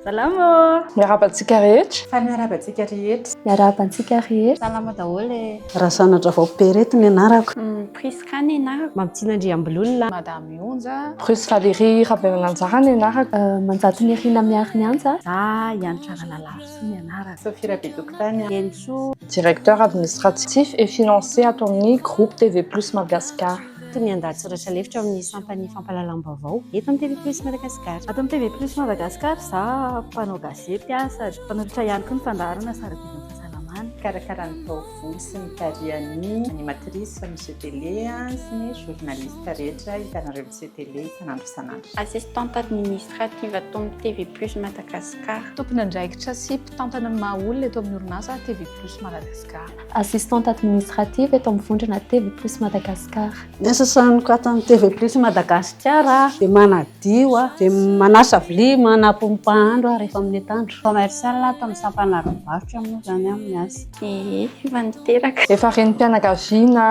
Salama. Miarabantsika rehetra. Fa miarabantsika rehetra. Miarabantsika rehetra. Salama daholo. Rasanatra vao Perety ny anarako. Priska ny anarako. Mampitinandriambolona. Madame Onja. Prus Valérie Rabemananjara ny anarako. Manjato ny Rina Miary Mianja. Za Ianitrara Lalaroso ny anarako. Sofia Rabedokotany. Enso. Directeur administratif et financier ato amin'ny groupe TV Plus Madagascar. Ny andahatsoratra lefitra amin'ny sampany fampalalam-baovao eto amin'ny TV Plus Madagasikara. Ato amin'ny TV Plus Madagasikara za mpanao gazety sady mpanoratra ihany koa ny fandaharana sara-bizin'ny fahasalamana. Karakarany taovolo sy ny tariany animatrice Monsieur Télé sy ny journaliste rehetra hitanareo Monsieur Télé isanandro isanandro. Assistante administrative ato amin'ny TV Plus Madagasikara. Tompon'andraikitra sy mpitantana ny maha-olona eto amin'ny orinasa TV Plus Madagasikara. Assistante administrative eto amin'ny vondrona TV Plus Madagasikara. Sasaniko ato amin'ny TV Plus Madagasikara dia manadio dia manasa vilia manapom-pahandro rehefa amin'ny atoandro. Commercial ato amin'ny sampana arom-barotra moa zany amin'ny asa. Efa niteraka. Efa renim-pianakaviana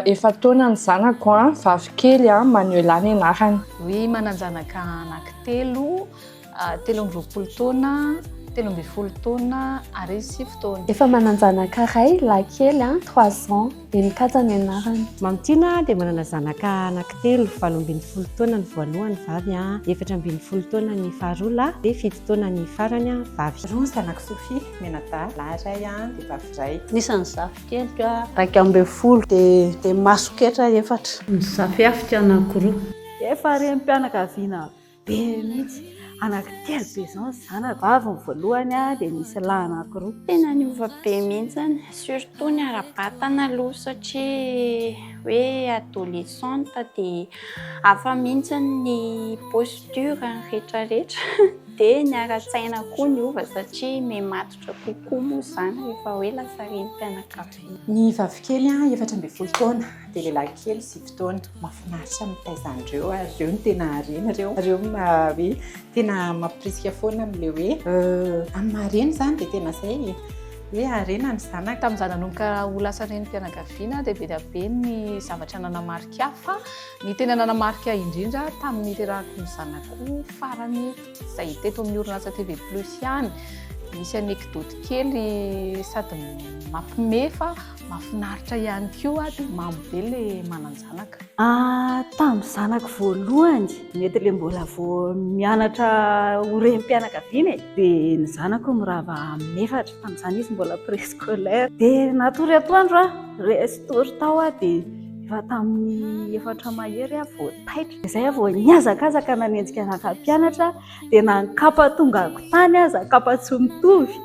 efa taona ny zanako vavikely Manuela ny anarany. Hoe mananjanaka anankitelo, 13 taona, 13 taona ary 7 taona. Efa mananjanaka ray lahy kely 3 ans dia nikatsa ny anarany. Mamtina dia manana zanaka anankitelo, 17 taona ny voalohany vavy, 17 taona ny faharola, dia 7 taona ny farany vavy. Roa zanako Sofia Menada, lahy ray dia vavy ray. Nisan'ny zafikelyko 12 dia masoketra 4. Ny zafy afika anankiroa. Efa renim-pianakaviana be mihitsy. Anankitelo be izao zanako. Vavy ny voalohany dia misy lahy anankiroa. Tena niova be mihitsy, surtout ny ara-batana aloha satria hoe adolescente dia hafa mihitsy ny posture rehetrarehetra. Dia ny ara-tsaina koa niova satria mematotra kokoa moa zany rehefa hoe lasa renim-pianakaviana. Ny vavikely 14 taona dia lehilahy kely 7 taona. Mahafinaritra mitaizandreo ary ireo no tena harena ireo hoe tena mampirisika foana amin'ilay hoe amin'ny mareny zany dia tena izay hoe harena ny zanaka. Tamin'izaho nanomboka ho lasa renim-pianakaviana dia be dia be ny zavatra nanamarika fa ny tena nanamarika indrindra tamin'ny terahako ny zanako farany izay teto amin'ny orinasa TV Plus ihany. Misy anekdoty kely sady mampimefa, mahafinaritra ihany koa dia mambe ilay mananjanaka. Tamin'ny zanako voalohany mety ilay mbola vao mianatra ho renim-pianakaviana dia ny zanako mirava mefatra. Tamin'izany izy mbola préscolaire dia natory atoandro restory tao dia efa tamin'ny 4 mahery vao taitra. Izay vao niazakazaka nanenjika anaka-mpianatra dia nankapa tongako tany zakapa tsy mitovy.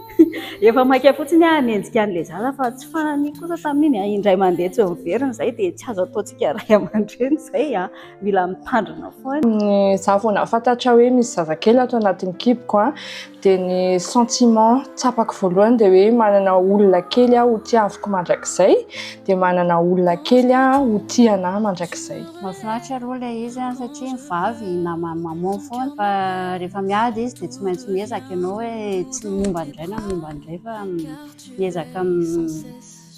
Efa maika fotsiny hanenjika an'ilay zaza fa tsy fanany kosa tamin'iny indray mandeha tsy miverina izay dia tsy azo ataontsika ray aman-dreny izay mila mitandrina foana. Zaho vao nahafantatra hoe misy zazakely ato anatin'ny kiboko dia ny sentiment tsapako voalohany dia hoe manana olona kely ho tiaviko mandrakizay dia manana olona kely ho tiana mandrakizay. Mahafinaritra aloha ilay izy satria ny vavy namany mamono foana fa rehefa miady izy dia tsy maintsy miezaka ianao hoe tsy momba indray na momba indray fa miezaka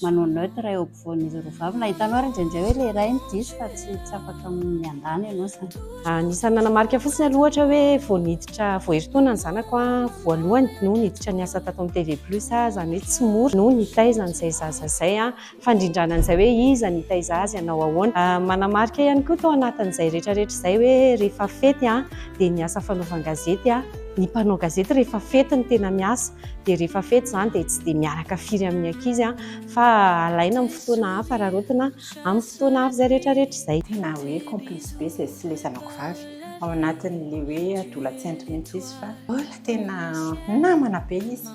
manao neutre eo ampovoan'izy roa vavy. Nahitanao ary indraindray hoe ilay iray ny diso fa tsy afaka miandany ianao zany. Anisan'ny nanamarika fotsiny aloha ohatra hoe vao niditra vao herintaona ny zanako voalohany no niditra niasa tato amin'ny TV Plus zany hoe tsy mora no nitaizana izay zaza izay fandrindranan'izay hoe iza nitaiza azy ianao ahoana. Manamarika ihany koa tao anatin'izay rehetrarehetra izay hoe rehefa fety dia niasa fanaovan-gazety ny mpanao gazety rehefa fety ny tena miasa dia rehefa fety zany dia tsy dia miaraka firy amin'ny ankizy fa alaina amin'ny fotoana hafa rarotina amin'ny fotoana hafa izay rehetrarehetra izay. Tena hoe complice be izay sy ilay zanako vavy ao anatin'ilay hoe adolatsiantry mihitsy izy fa olona tena namana be izy.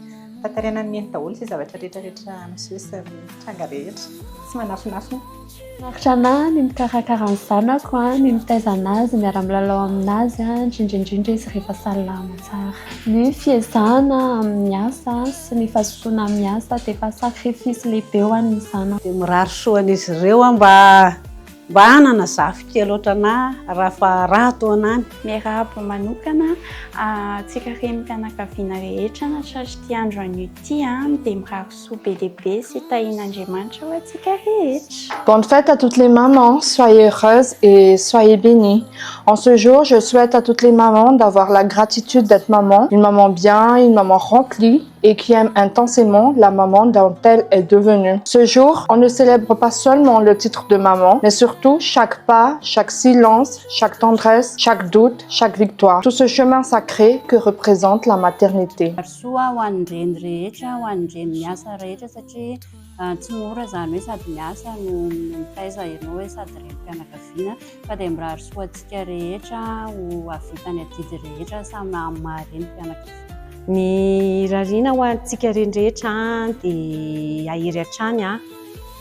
Tantarena ny daholo izay zavatra rehetrarehetra miseho sy tranga rehetra tsy manafinafina. Maharitra anahy ny mikarakara ny zanako, ny mitaizana azy, miara-milalao aminazy, indrindraindrindra izy rehefa salama tsara. Ny fiezahana amin'ny asa sy ny fahazotoana amin'ny asa dia efa sacrifice lehibe ho an'ny zanako. Dia mirary soan'izy ireo mba mba hanana zafika loatra na raha atao anany. Miarahaba manokana tsika reny mpianakaviana rehetra na satria andro anio ity dia mirary soa be lehibe sy tahin'Andriamanitra ho antsika rehetra. Bonne fête à toutes les mamans, soyez heureuses et soyez bénies. En ce jour, je souhaite à toutes les mamans d'avoir la gratitude d'être maman, une maman bien, une maman remplie et qui aime intensément la maman dont elle est devenue. Ce jour, on ne célèbre pas seulement le titre de maman, mais surtout chaque pas, chaque silence, chaque tendresse, chaque doute, chaque victoire. Tout ce chemin sacré que représente la maternité. Soa ho an'ny reny rehetra, ho an'ny reny miasa rehetra satria tsy mora zany hoe sady miasa no mitaiza ianao hoe sady renim-pianakaviana fa dia mirary soa antsika rehetra ho havitany adidy rehetra samy amin'ny maha-renim-pianakaviana. Ny rariana ho antsika renrehetra dia ahery hatrany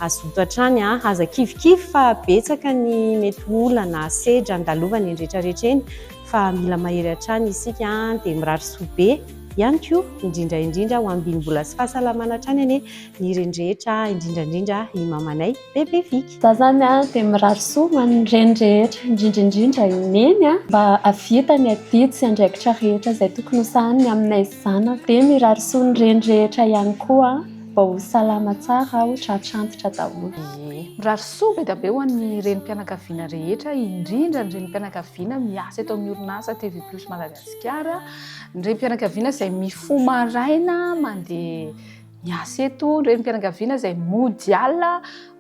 azoto hatrany aza kivikivy fa betsaka ny mety olana sedra andalovany ny rehetrarehetra eny fa mila mahery hatrany isika dia mirary soa be ihany koa indrindra ho ambiny-bola sy fahasalamana hatrany ane ny renrehetra indrindrandrindra i mamanay bebe Viky. Za zany dia mirary soa ho an'ny renrehetra indrindraindrindra ineny mba havita ny adidy sy andraikitra rehetra izay tokony ho sahaniny aminay zanaka dia mirary soa ny renrehetra ihany koa mba ho salama tsara ho tratrantitra daholo. Mirary soa be dia be ho an'ny renim-pianakaviana rehetra indrindra ny renim-pianakaviana miasa eto amin'ny orinasa TV+ Madagasikara. Ny renim-pianakaviana izay mifoha maraina mandeha miasa eto, ny renim-pianakaviana izay mody alina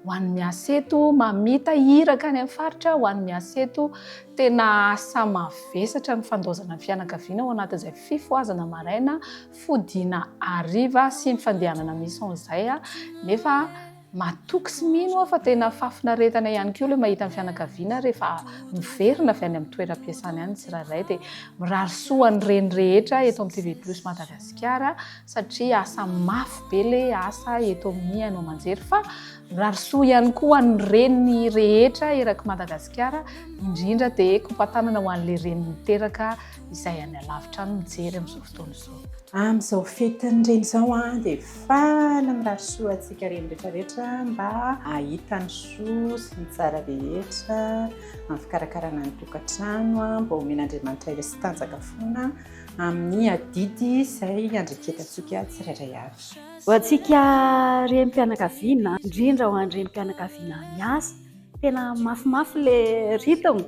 ho an'ny miasa eto, mamita hiraka any amin'ny faritra ho an'ny miasa eto. Tena asa mavesatra ny fandaozana ny fianakaviana ao anatin'izay fifoazana maraina, fodiana hariva sy ny fandehanana mission izay nefa matoky sy mino fa tena fafinaretana ihany koa ilay mahita ny fianakaviana rehefa miverina avy any amin'ny toeram-piasana ihany tsirairay dia mirary soa ny reny rehetra eto amin'ny TV+ Madagasikara satria asa mafy be ilay asa eto amin'ny hainao manjery fa mirary soa ihany koa ny reny rehetra eraky Madagasikara indrindra dia kompatanana ho an'ilay reny miteraka izay any alavitra any mijery amin'izao fotoana izao. Amin'izao fetiny reny izao dia fala mirary soa antsika reny rehetrarehetra mba ahita ny soa sy ny tsara rehetra amin'ny fikarakarana ny tokantrano mba omen'Andriamanitra ilay sy tanjaka foana amin'ny adidy izay andreketantsika tsirairay avy. Ho antsika renim-pianakaviana indrindra ho an'ny renim-pianakaviana miasa tena mafimafy ilay rythme,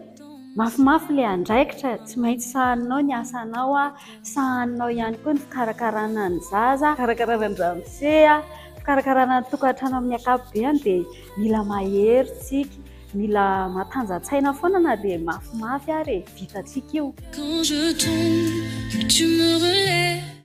mafimafy ilay andraikitra, tsy maintsy sahaninao ny asanao sahaninao ihany koa ny fikarakarana ny zaza, fikarakarana ny ramose, fikarakarana ny tokantrano amin'ny ankapobeny dia mila mahery tsika, mila matanjatsaina foana na dia mafimafy ary vitantsika io. Quand je tombe, tu me relèves.